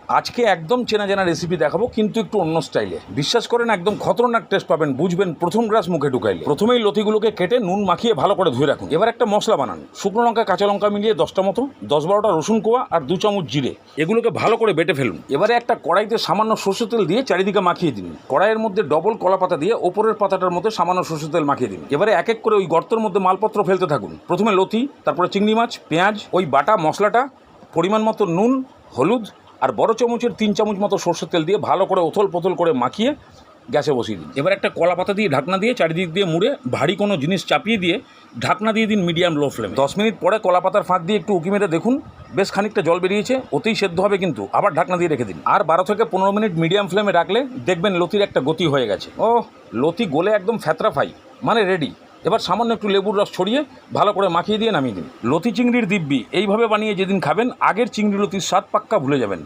আজকে একদম চেনা জানা রেসিপি দেখাবো, কিন্তু একটু অন্য স্টাইলে। বিশ্বাস করেন একদম খতরনাক টেস্ট পাবেন, বুঝবেন প্রথম গ্রাস মুখে ঢুকাইলে। প্রথমেই লতিগুলোকে কেটে নুন মাখিয়ে ভালো করে ধুয়ে রাখুন। এবার একটা মশলা বানান। শুকনো লঙ্কা কাঁচা লঙ্কা মিলিয়ে 10টা মতো, 10-12টা রসুন কোয়া আর 2 চামচ জিরে, এগুলোকে ভালো করে বেটে ফেলুন। এবারে একটা কড়াইতে সামান্য সরষের তেল দিয়ে চারিদিকে মাখিয়ে দিন। কড়াইয়ের মধ্যে ডবল কলা পাতা দিয়ে ওপরের পাতাটার মধ্যে সামান্য সরষের তেল মাখিয়ে দিন। এবারে এক এক করে ওই গর্তের মধ্যে মালপত্র ফেলতে থাকুন। প্রথমে লতি, তারপরে চিংড়ি মাছ, পেঁয়াজ, ওই বাটা মশলাটা, পরিমাণ মতো নুন, হলুদ আর বড় চামচের 3 চামচ মতো সরষের তেল দিয়ে ভালো করে ওথল পোথল করে মাখিয়ে গ্যাসে বসিয়ে দিন। এবার একটা কলা পাতা দিয়ে ঢাকনা দিয়ে চারিদিক দিয়ে মুড়ে ভারী কোনো জিনিস চাপিয়ে দিয়ে ঢাকনা দিয়ে দিন মিডিয়াম লো ফ্লেমে। 10 মিনিট পরে কলা পাতার ফাঁক দিয়ে একটু উঁকি মেরে দেখুন, বেশ খানিকটা জল বেরিয়েছে, ওতেই সেদ্ধ হবে কিন্তু। আবার ঢাকনা দিয়ে রেখে দিন। আর 12 থেকে 15 মিনিট মিডিয়াম ফ্লেমে রাখলে দেখবেন লতির একটা গতি হয়ে গেছে। ও লতি গলে একদম ফ্যাতরা ফ্রাই, মানে রেডি। এবার সামান্য একটু লেবুর রস ছড়িয়ে ভালো করে মাখিয়ে দিয়ে নামিয়ে দিন। লতি চিংড়ির দিব্যি এইভাবে বানিয়ে যেদিন খাবেন আগের চিংড়ি লতির স্বাদ পাক্কা ভুলে যাবেন।